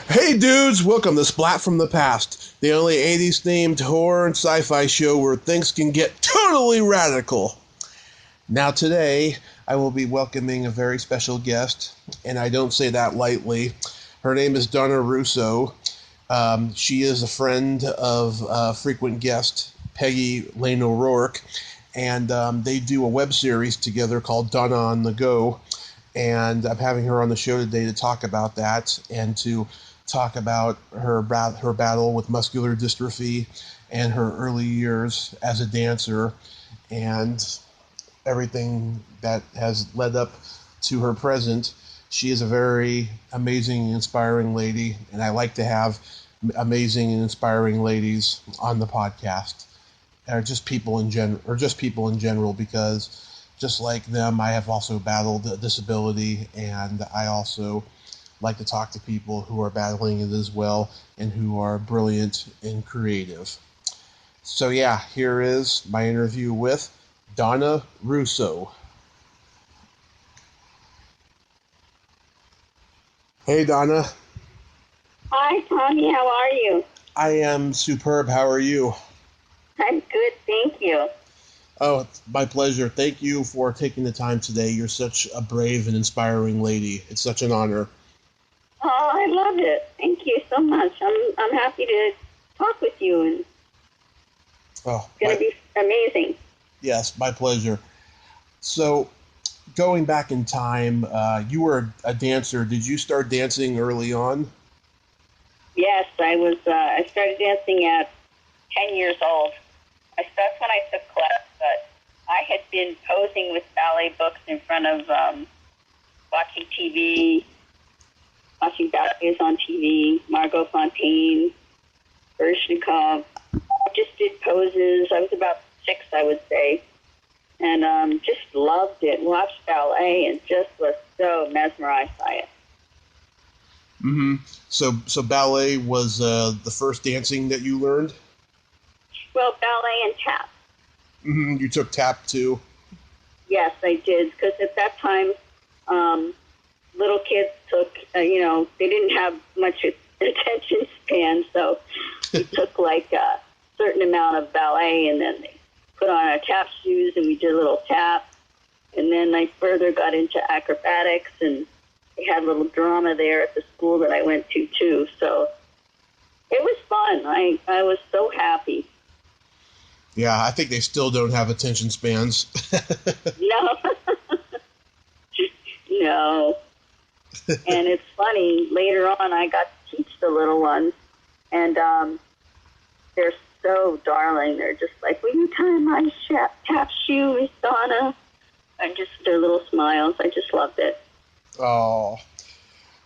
Hey dudes, welcome to Splat from the Past, the only 80s themed horror and sci-fi show where things can get totally radical. Now today, I will be welcoming a very special guest, and I don't say that lightly. Her name is Donna Russo. She is a friend of frequent guest Peggy Lane O'Rourke, and they do a web series together called Donna On the Go, and I'm having her on the show today to talk about that and to talk about her battle with muscular dystrophy and her early years as a dancer and everything that has led up to her present. She is a very amazing and inspiring lady, and I like to have amazing and inspiring ladies on the podcast, or just people in general, because just like them, I have also battled a disability, and I also like to talk to people who are battling it as well and who are brilliant and creative. So yeah, here is my interview with Donna Russo. Hey Donna. Hi Tommy, how are you? I am superb. How are you? I'm good, thank you. Oh, it's my pleasure. Thank you for taking the time today. You're such a brave and inspiring lady. It's such an honor. Oh, I love it. Thank you so much. I'm happy to talk with you, and it's going to be amazing. Yes, my pleasure. So, going back in time, you were a dancer. Did you start dancing early on? Yes, I was. I started dancing at 10 years old. That's when I took class, but I had been posing with ballet books in front of watching TV. Watching ballets on TV, Margot Fonteyn, Bershnikov. I just did poses. I was about 6, I would say, and just loved it. Watched ballet and just was so mesmerized by it. Mm-hmm. So ballet was the first dancing that you learned? Well, ballet and tap. Mm-hmm. You took tap too? Yes, I did, because at that time, little kids took, they didn't have much attention span, so we took like a certain amount of ballet, and then they put on our tap shoes, and we did a little tap. And then I further got into acrobatics, and they had a little drama there at the school that I went to, too. So it was fun. I was so happy. Yeah, I think they still don't have attention spans. No. No. And it's funny, later on I got to teach the little ones, and they're so darling. They're just like, will you tie my tap shoes, Donna? And just their little smiles. I just loved it. Oh.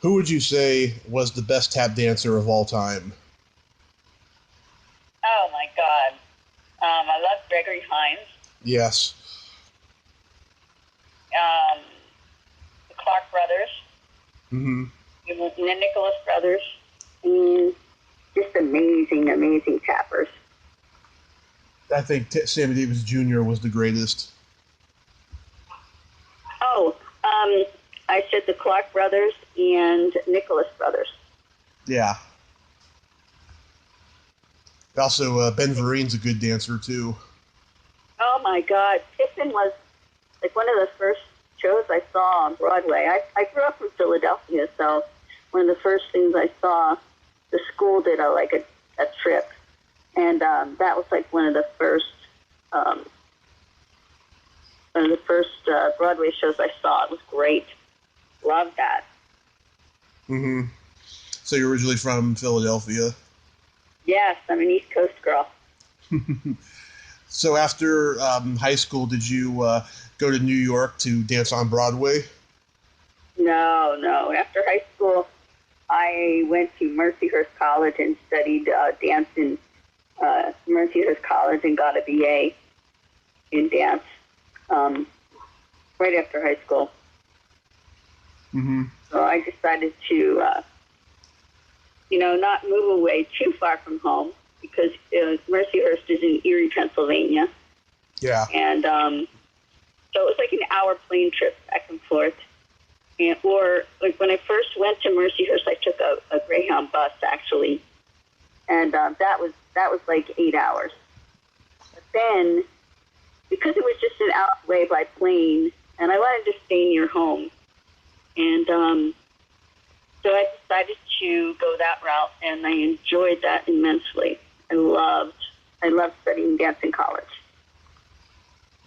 Who would you say was the best tap dancer of all time? Oh, my God. I love Gregory Hines. Yes. The Clark brothers. Mm-hmm. The Nicholas brothers. Just amazing, amazing tappers. I think Sammy Davis Jr. was the greatest. Oh, I said the Clark brothers and Nicholas brothers. Yeah. Also, Ben Vereen's a good dancer, too. Oh, my God. Pippin was like one of the first shows I saw on Broadway. I grew up in Philadelphia, so one of the first things I saw, the school did a trip, and that was like one of the first Broadway shows I saw. It was great. Loved that. Mm-hmm. So you're originally from Philadelphia? Yes, I'm an East Coast girl. So after high school, did you go to New York to dance on Broadway? No. After high school, I went to Mercyhurst College and studied dance in Mercyhurst College and got a BA in dance right after high school. Mm-hmm. So I decided to, not move away too far from home, because Mercyhurst is in Erie, Pennsylvania. Yeah. And so it was like an hour plane trip back and forth. Or like when I first went to Mercyhurst, I took a Greyhound bus actually, and that was like 8 hours. But then, because it was just an hour away by plane, and I wanted to stay near home, and so I decided to go that route, and I enjoyed that immensely. I loved studying dance in college.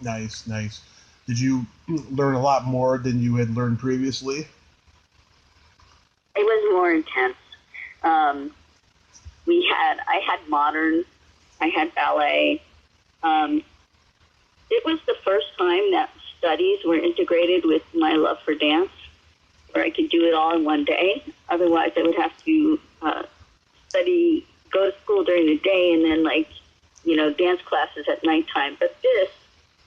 Nice, nice. Did you learn a lot more than you had learned previously? It was more intense. I had modern, I had ballet. It was the first time that studies were integrated with my love for dance, where I could do it all in one day. Otherwise, I would have to go to school during the day, and then dance classes at nighttime. But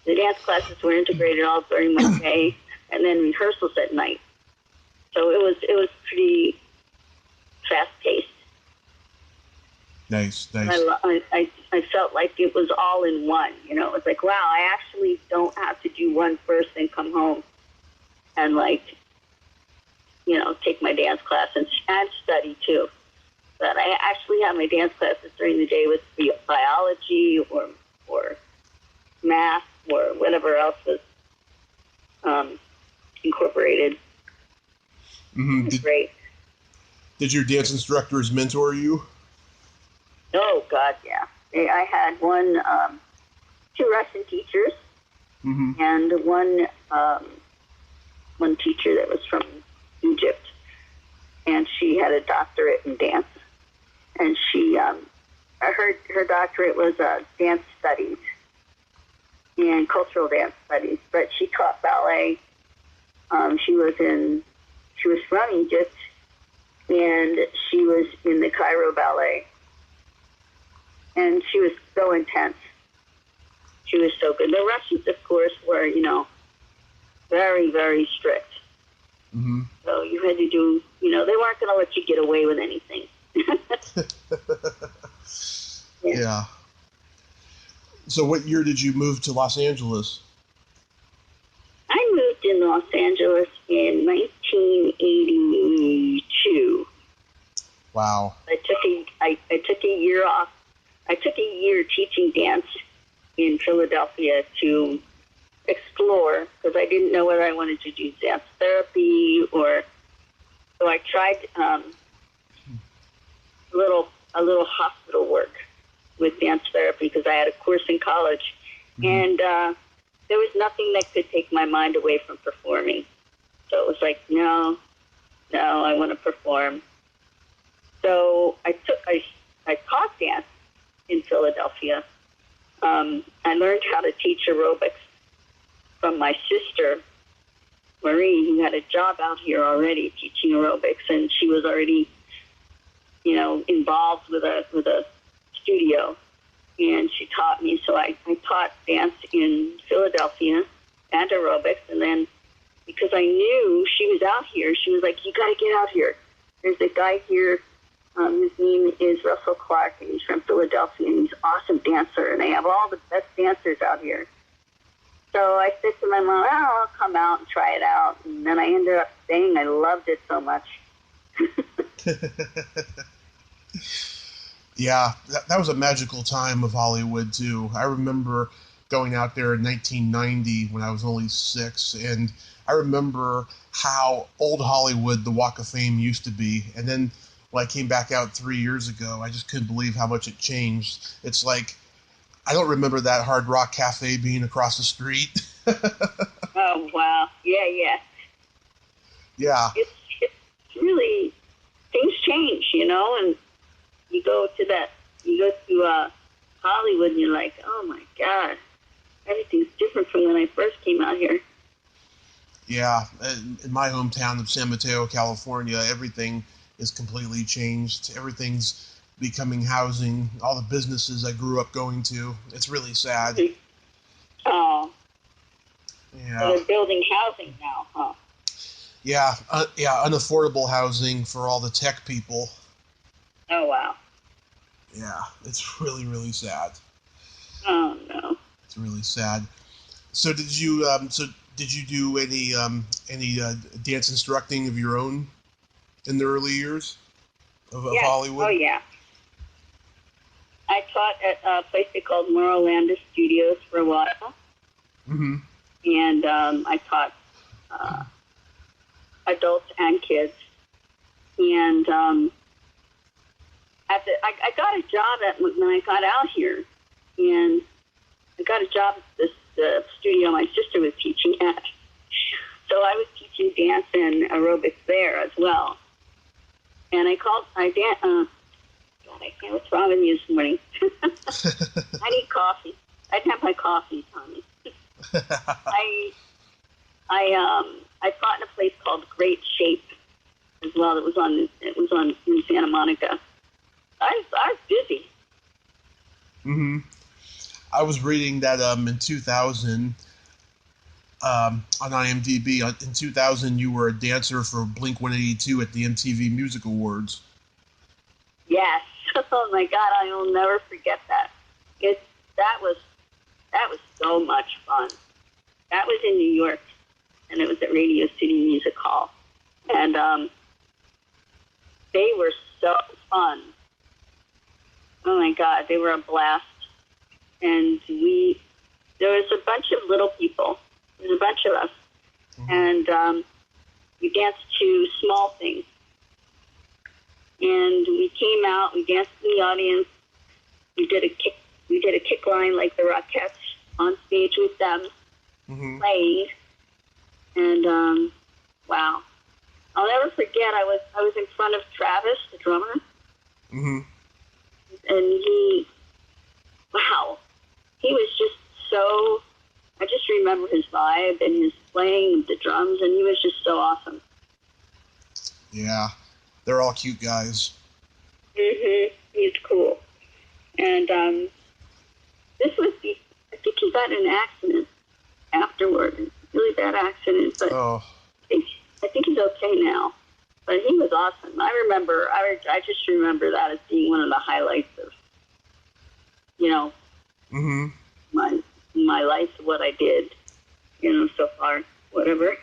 the dance classes were integrated all during my day, and then rehearsals at night. So it was pretty fast paced. Nice. I felt like it was all in one. It was like, wow, I actually don't have to do one first and come home and take my dance class and study too. But I actually have my dance classes during the day with biology or math or whatever else was incorporated. Mm-hmm. Great. Did your dance instructors mentor you? Oh, God, yeah. I had two Russian teachers, mm-hmm. and one teacher that was from Egypt, and she had a doctorate in dance, and her doctorate was dance studies and cultural dance studies, but she taught ballet. She was from Egypt, and she was in the Cairo Ballet. And she was so intense. She was so good. The Russians, of course, were, very, very strict. Mm-hmm. So you had to do, they weren't going to let you get away with anything. Yeah. So what year did you move to Los Angeles? I moved in Los Angeles in 1982. Wow. I took a year off. I took a year teaching dance in Philadelphia to explore, because I didn't know whether I wanted to do dance therapy so I tried a little hospital work with dance therapy, because I had a course in college, mm-hmm. and there was nothing that could take my mind away from performing. So it was like, no, I want to perform. So I taught dance in Philadelphia. I learned how to teach aerobics from my sister, Marie, who had a job out here already teaching aerobics, and she was already, involved with a studio, and she taught me. So I taught dance in Philadelphia and aerobics, and then because I knew she was out here, she was like, you got to get out here. There's a guy here. His name is Russell Clark, and he's from Philadelphia, and he's an awesome dancer, and they have all the best dancers out here. So I said to my mom, I'll come out and try it out. And then I ended up staying. I loved it so much. Yeah, that was a magical time of Hollywood, too. I remember going out there in 1990 when I was only 6, and I remember how old Hollywood, the Walk of Fame, used to be. And then when I came back out 3 years ago, I just couldn't believe how much it changed. It's like, I don't remember that Hard Rock Cafe being across the street. Oh, wow. Yeah. Yeah. It's really, things change, and you go to Hollywood, and you're like, oh, my God, everything's different from when I first came out here. Yeah. In my hometown of San Mateo, California, everything is completely changed. Everything's becoming housing. All the businesses I grew up going to. It's really sad. Oh. Yeah. So they're building housing now, huh? Yeah, unaffordable housing for all the tech people. Oh, wow. Yeah, it's really, really sad. Oh, no. It's really sad. So did you do any dance instructing of your own in the early years? of Hollywood? Oh, yeah. I taught at a place they called Morolanda Studios for a while. Mm-hmm. And I taught adults and kids. And I got a job when I got out here. And I got a job at this studio my sister was teaching at. So I was teaching dance and aerobics there as well. And God, I can't, what's wrong with me this morning? I need coffee. I didn't have my coffee, Tommy. I taught in a place called Great Shape as well. It was in Santa Monica. I was busy. Mm-hmm. I was reading that in 2000, on IMDb, in 2000 you were a dancer for Blink-182 at the MTV Music Awards. Yes. Oh my God, I will never forget that. That was so much fun. That was in New York, and it was at Radio City Music Hall. And they were so fun. Oh my God, they were a blast. And there was a bunch of little people. There was a bunch of us. Mm-hmm. And we danced to Small Things. And we came out, we danced in the audience. We did a kick line like the Rockettes on stage with them, mm-hmm. playing. And wow. I'll never forget, I was in front of Travis, the drummer. Mm-hmm. And he was just so, I just remember his vibe and his playing the drums, and he was just so awesome. Yeah, they're all cute guys. Mm-hmm. He's cool. And this was I think he got in an accident afterward, a really bad accident, but I think he's okay now. But he was awesome. I just remember that as being one of the highlights of, mm-hmm. my life, what I did, so far, whatever.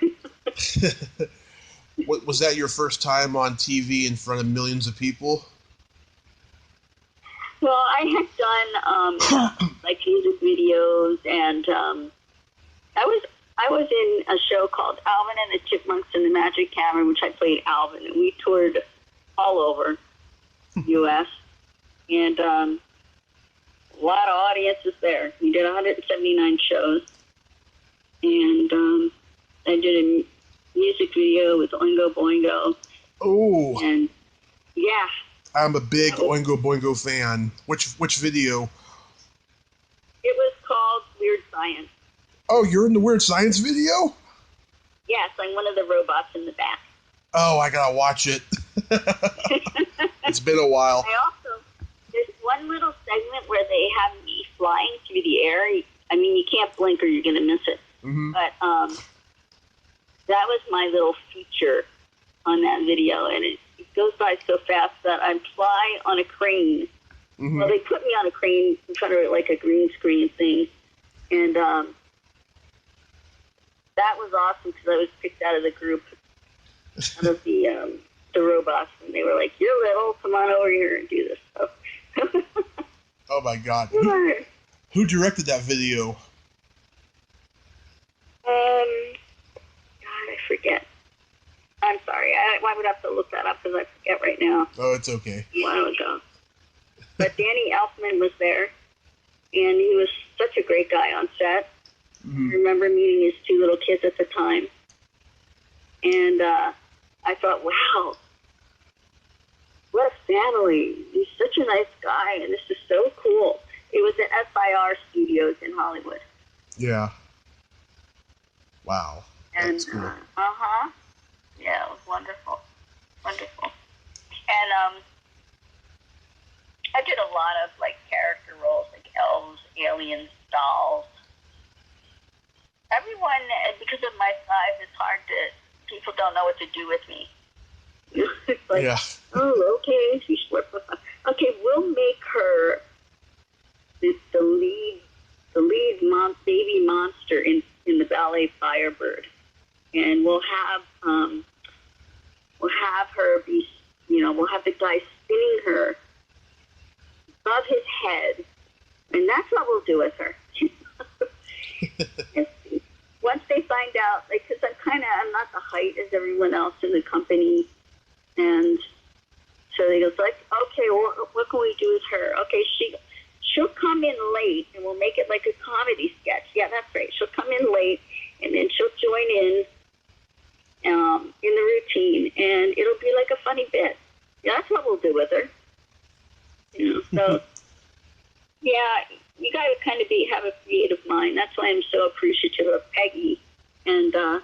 Was that your first time on TV in front of millions of people? Well, I had done like music videos, and I was in a show called Alvin and the Chipmunks and the Magic Hammer, which I played Alvin, and we toured all over the U.S. and a lot of audiences there. We did 179 shows, and I did a music video with Oingo Boingo. Oh, and yeah, I'm a big Oingo Boingo fan. Which video? It was called Weird Science. Oh, you're in the Weird Science video? Yes, I'm one of the robots in the back. Oh, I gotta watch it. It's been a while. There's one little segment where they have me flying through the air. I mean, you can't blink or you're gonna miss it. Mm-hmm. But that was my little feature on that video, and it goes by so fast that I fly on a crane. Mm-hmm. Well, they put me on a crane in front of like a green screen thing, and that was awesome because I was picked out of the group, out of the robots, and they were like, "You're little, come on over here and do this stuff." Oh my God! Who directed that video? God, I forget. I'm sorry. I would have to look that up because I forget right now. Oh, it's okay. A while ago. But Danny Elfman was there, and he was such a great guy on set. Mm-hmm. I remember meeting his two little kids at the time. And I thought, wow, what a family. He's such a nice guy, and this is so cool. It was at FIR Studios in Hollywood. Yeah. Wow. That's cool. Yeah, it was wonderful. Wonderful. And I did a lot of like character roles, like elves, aliens, dolls. Everyone, because of my size, it's hard to, people don't know what to do with me. It's like, yeah. Oh, okay, she's okay, we'll make her the lead baby monster in the ballet Firebird. And we'll have her be, we'll have the guy above his head, and that's what we'll do with her. Once they find out, like, because I'm not the height as everyone else in the company, and so they go, like, okay, well, what can we do with her? Okay, she'll come in late, and we'll make it like a comedy sketch. Yeah, that's right. She'll come in late, and then she'll join in the routine, and it'll be like a funny bit. Yeah, that's what we'll do with her. So, yeah, you got to kind of have a creative mind. That's why I'm so appreciative of Peggy and Donna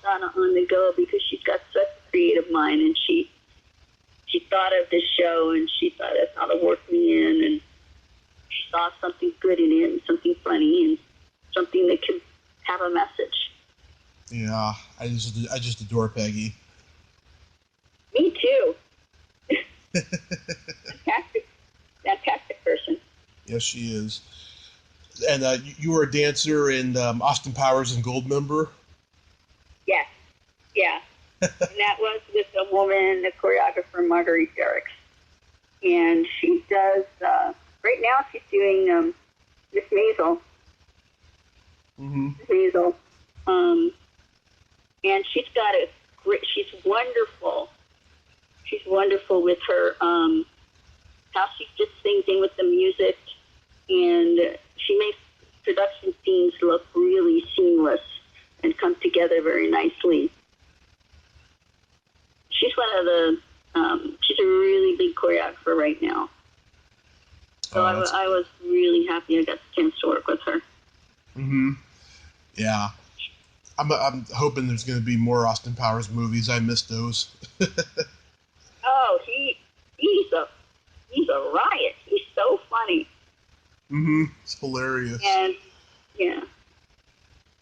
On the Go, because she's got such a creative mind, and she thought of this show, and she thought of how to work me in, and she saw something good in it, and something funny, and something that can have a message. Yeah, I just adore Peggy. Me too. Fantastic person. Yes, she is. And you were a dancer in Austin Powers and Goldmember? Yes. Yeah. And that was with a woman, the choreographer, Marguerite Derricks. And she does, right now she's doing Miss Maisel. Mm-hmm. Miss Maisel. And she's got a great, she's wonderful. She's wonderful with her, how she fits things in with the music, and she makes production scenes look really seamless and come together very nicely. She's one of the, she's a really big choreographer right now. So I was really happy I got the chance to work with her. Mm-hmm. Yeah. I'm hoping there's going to be more Austin Powers movies. I missed those. Oh, he's a riot. He's so funny. Mm-hmm. It's hilarious. And yeah,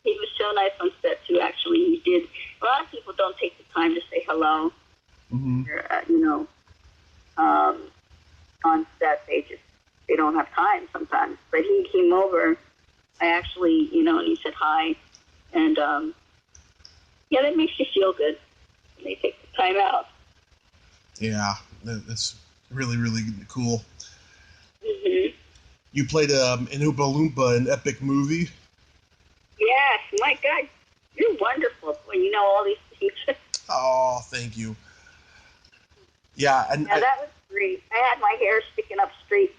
he was so nice on set too. Actually, he did. A lot of people don't take the time to say hello. Mm-hmm. On set they don't have time sometimes. But he came over. I actually, and he said hi, and yeah, that makes you feel good when they take the time out. Yeah, that's really, really cool. Mm-hmm. You played an Oompa Loompa, an epic movie? Yes, my God, you're wonderful when you know all these things. Oh, thank you. Yeah, and that was great. I had my hair sticking up straight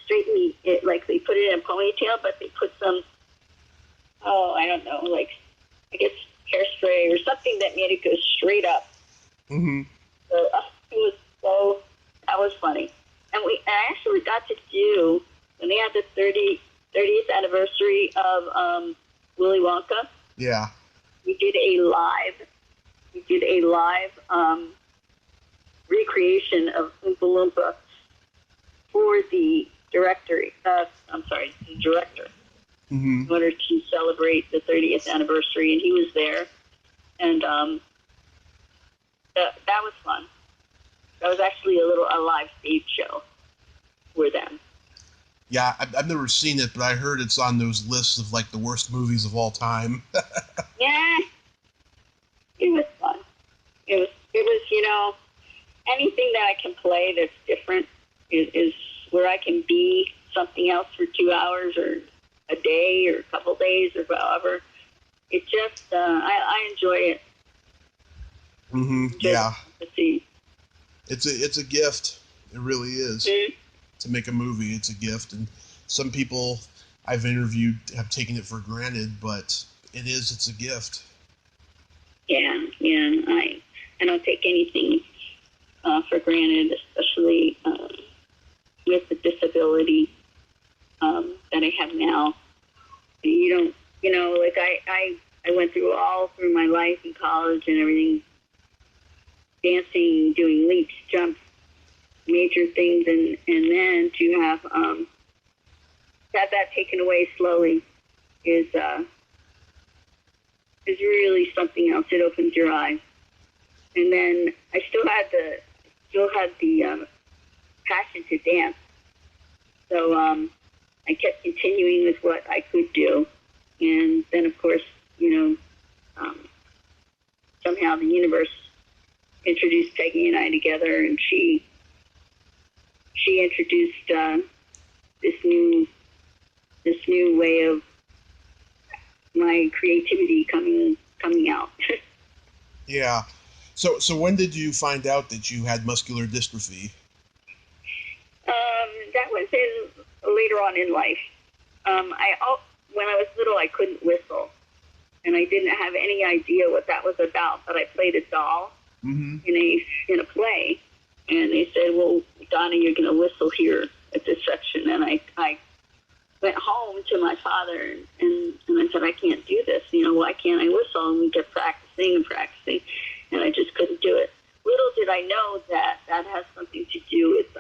in it, like they put it in a ponytail, but they put some, I don't know, like, I guess hairspray or something that made it go straight up. Mm-hmm. So that was funny. And I actually got to do, when they had the 30th anniversary of Willy Wonka. Yeah. We did a live recreation of Oompa Loompa for the director. Mm-hmm. In order to celebrate the 30th anniversary, and he was there, and that was fun. That was actually a live stage show for them. Yeah, I've never seen it, but I heard it's on those lists of like the worst movies of all time. Yeah, it was fun. It was anything that I can play that's different is where I can be something else for 2 hours or a day or a couple days or however. It just I enjoy it. Mm-hmm. Yeah. To see. It's a gift. It really is. Mm-hmm. To make a movie, it's a gift, and some people I've interviewed have taken it for granted, but it's a gift. Yeah. I don't take anything for granted, especially with the disability that I have now. You don't, like I went through my life in college and everything, dancing, doing leaps, jumps, major things, and then to have that taken away slowly is really something else. It opens your eyes. And then I still had the passion to dance. So I kept continuing with what I could do. And then, of course, somehow the universe introduced Peggy and I together, and she he introduced this new way of my creativity coming out. Yeah. So when did you find out that you had muscular dystrophy? That was later on in life. When I was little, I couldn't whistle, and I didn't have any idea what that was about. But I played a doll in a play, and they said, "Well, Donna, you're going to whistle here at this section." And I went home to my father, and I said, "I can't do this. Why can't I whistle?" And we kept practicing and practicing, and I just couldn't do it. Little did I know that has something to do with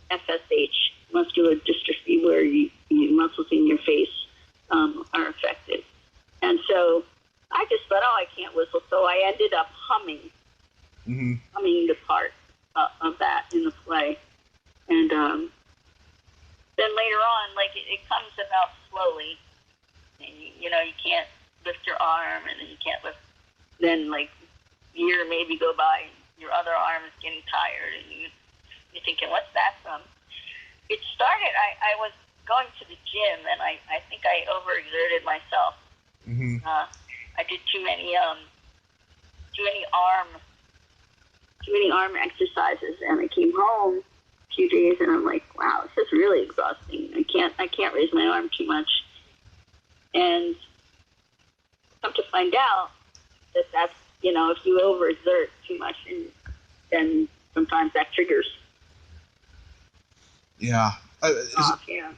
FSH, muscular dystrophy, where your muscles in your face are affected. And so I just thought, I can't whistle. So I ended up humming the part of that in the play. And then later on, it comes about slowly. And you can't lift your arm, and then you can't lift. Then a year maybe go by, your other arm is getting tired, and you're thinking, what's that from? It started, I was going to the gym, and I think I overexerted myself. I did too many arm exercises, and I came home a few days, and I'm like, wow, this is really exhausting. I can't raise my arm too much. And come to find out that's, if you overexert too much, then sometimes that triggers. Yeah. Yeah.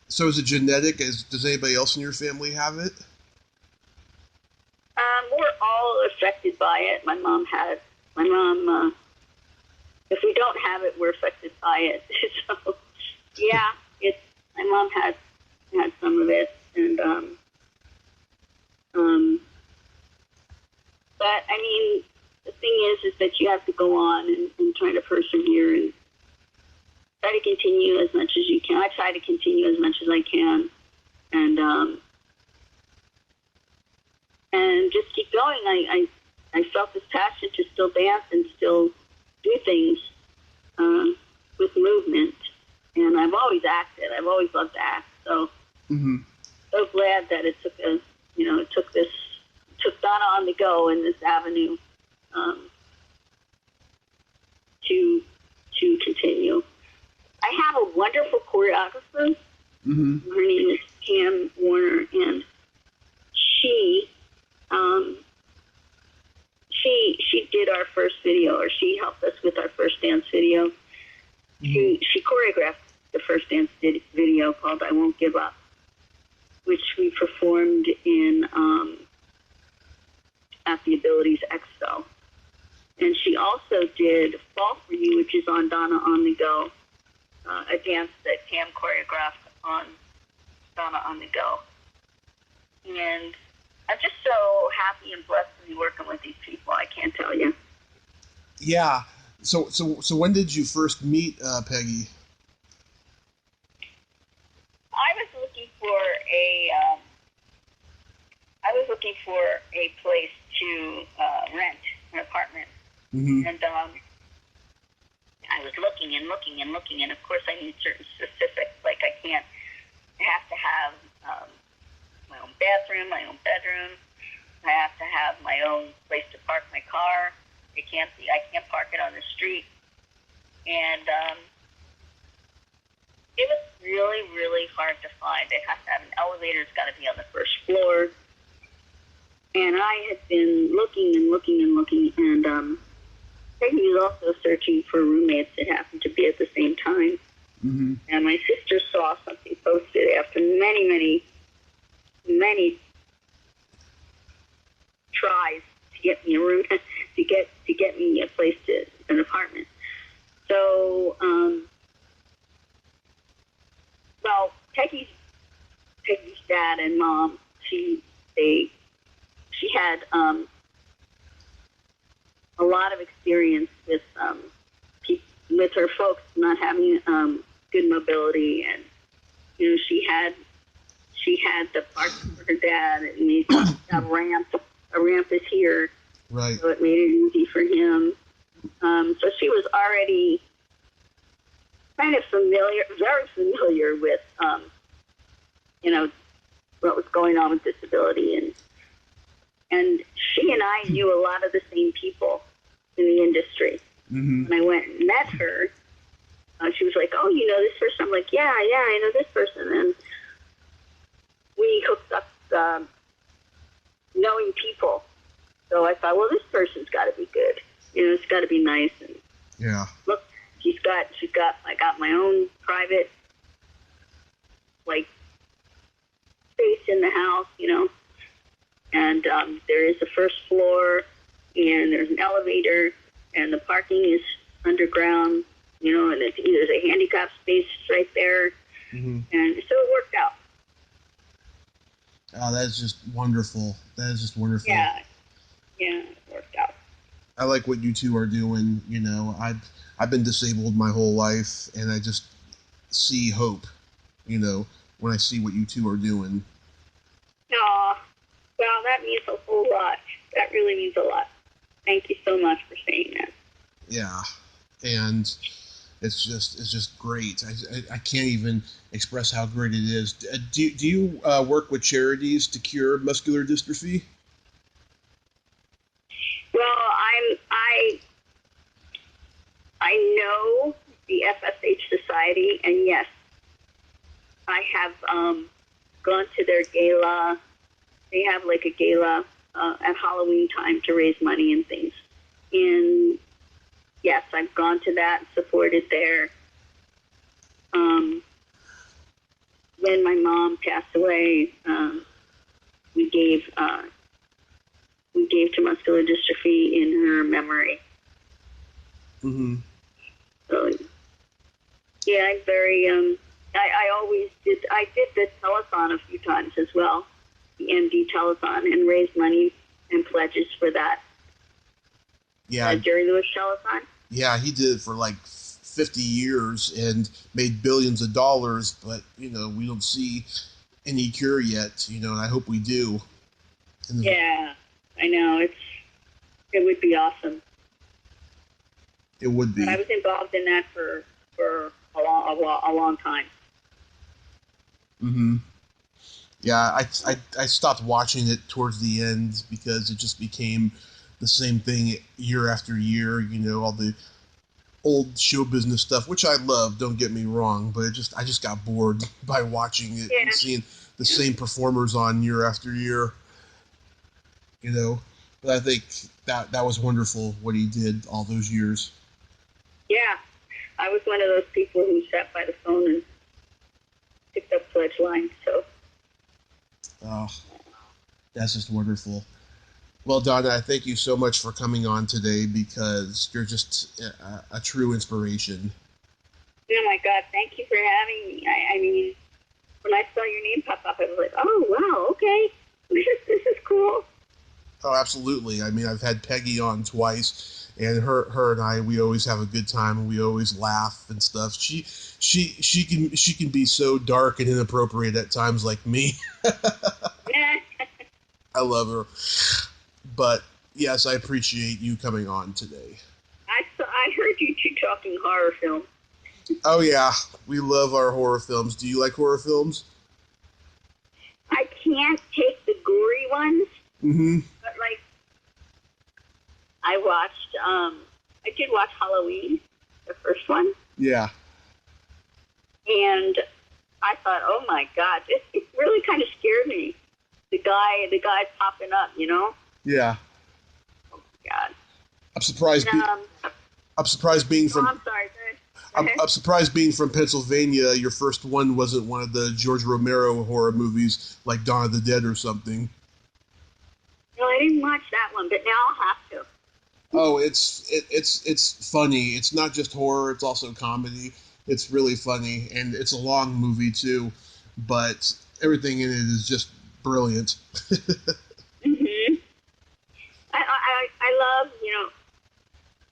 So is it genetic? Does anybody else in your family have it? We're all affected by it. My mom, if we don't have it, we're affected by it. So, yeah, my mom had some of it, and but I mean, the thing is that you have to go on and try to persevere and try to continue as much as you can. I try to continue as much as I can, and just keep going. I felt this passion to still dance and still do things with movement, and I've always acted. I've always loved to act. So so glad that it took took Donna On the Go in this avenue to continue. I have a wonderful choreographer. Her name is Pam Warner, and she did our first video, or she helped us with our first dance video. She choreographed the first dance video called "I Won't Give Up," which we performed in at the Abilities Expo. And she also did "Fall for You," which is on Donna On the Go, a dance that Pam choreographed on Donna On the Go. And I'm just so happy and blessed to be working with these people. I can't tell you. Yeah. So when did you first meet Peggy? I was looking for a place to rent an apartment, and I was looking and looking and looking, and of course I need certain specifics. I have to have my own bathroom, my own bedroom. I have to have my own place to park my car. I can't park it on the street. And it was really, really hard to find. It has to have an elevator. It's got to be on the first floor. And I had been looking and looking and looking, and Peggy was also searching for roommates that happened to be at the same time. And my sister saw something posted after many, many, many tries to get me a room, to get me a place an apartment. So, Peggy's dad and mom, she had a lot of experience with her folks not having good mobility, and she had the park for her dad, and he got a ramp is here, right? So it made it easy for him. So she was already kind of familiar, very familiar with, you know, what was going on with disability, and she and I knew a lot of the same people in the industry. Mm-hmm. When I went and met her, she was like, "Oh, you know this person?" I'm like, "Yeah, I know this person," and we hooked up, knowing people. So I thought, well, this person's got to be good. You know, it's got to be nice. And yeah, look, I got my own private, like, space in the house, you know, and there is a first floor, and there's an elevator, and the parking is underground, you know, and there's a handicap space right there, mm-hmm. and so it worked out. Oh, that is just wonderful. That is just wonderful. Yeah, it worked out. I like what you two are doing. You know, I've been disabled my whole life, and I just see hope, you know, when I see what you two are doing. Aw, well, that means a whole lot. That really means a lot. Thank you so much for saying that. Yeah, and it's just great. I can't even express how great it is. Do you work with charities to cure muscular dystrophy? Well, I know the FSH Society, and yes, I have gone to their gala. They have like a gala at Halloween time to raise money and things. And yes, I've gone to that, supported there. When my mom passed away, we gave to muscular dystrophy in her memory. Mm-hmm. So, yeah, I'm very, I always did, I did the telethon a few times as well, the MD telethon, and raised money and pledges for that. Yeah. Jerry Lewis telethon? Yeah, he did it for like 50 years and made billions of dollars, but, you know, we don't see any cure yet, you know, and I hope we do. Yeah, I know. It would be awesome. It would be. But I was involved in that for a long time. Mm-hmm. Yeah, I stopped watching it towards the end because it just became the same thing year after year. You know, all the old show business stuff, which I love. Don't get me wrong, but I just got bored by watching it and seeing the same performers on year after year. You know, but I think that was wonderful what he did all those years. Yeah, I was one of those people who sat by the phone and picked up pledge lines. So. Oh, that's just wonderful. Well, Donna, I thank you so much for coming on today because you're just a true inspiration. Oh my God! Thank you for having me. I mean, when I saw your name pop up, I was like, "Oh wow, okay, this is cool." Oh, absolutely. I mean, I've had Peggy on twice, and her and I, we always have a good time, and we always laugh and stuff. She can be so dark and inappropriate at times, like me. I love her, but yes, I appreciate you coming on today. I heard you two talking horror films. Oh yeah, we love our horror films. Do you like horror films? I can't take the gory ones. Mm-hmm. But like, I did watch Halloween, the first one. Yeah. And I thought, oh my God, it really kind of scared me. The guy's popping up, you know? Yeah. Oh my God. I'm surprised. I'm surprised being from. I'm sorry. I'm surprised being from Pennsylvania. Your first one wasn't one of the George Romero horror movies like Dawn of the Dead or something. No, I didn't watch that one, but now I'll have to. Oh, it's funny. It's not just horror; it's also comedy. It's really funny, and it's a long movie too, but everything in it is just brilliant. Mm-hmm. I love, you know,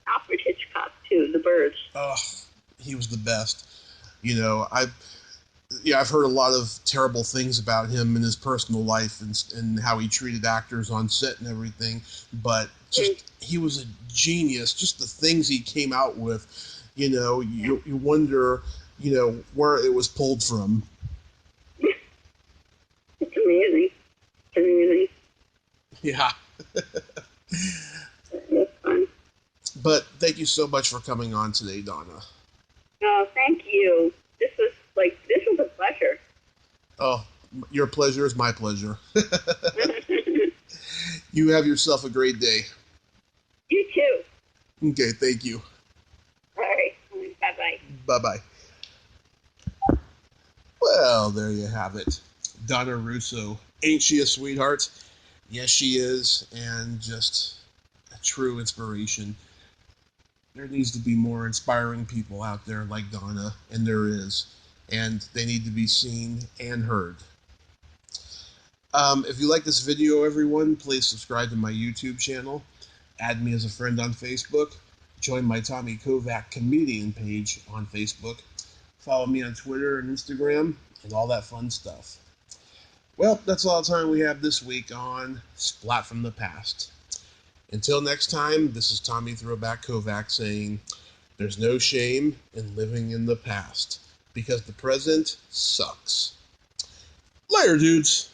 Alfred Hitchcock too. The Birds. Oh, he was the best. You know, I've heard a lot of terrible things about him in his personal life and how he treated actors on set and everything, but just he was a genius. Just the things he came out with, you wonder, where it was pulled from. It's amazing. It's amazing. Yeah. It's fun. But thank you so much for coming on today, Donna. Oh, thank you. This was a pleasure. Oh, your pleasure is my pleasure. You have yourself a great day. You too. Okay, thank you. All right. Bye-bye. Bye-bye. Well, there you have it. Donna Russo. Ain't she a sweetheart? Yes, she is, and just a true inspiration. There needs to be more inspiring people out there like Donna, and there is. And they need to be seen and heard. If you like this video, everyone, please subscribe to my YouTube channel. Add me as a friend on Facebook. Join my Tommy Kovac comedian page on Facebook. Follow me on Twitter and Instagram and all that fun stuff. Well, that's all the time we have this week on Splat from the Past. Until next time, this is Tommy Throwback Kovac saying, there's no shame in living in the past, because the present sucks. Later, dudes.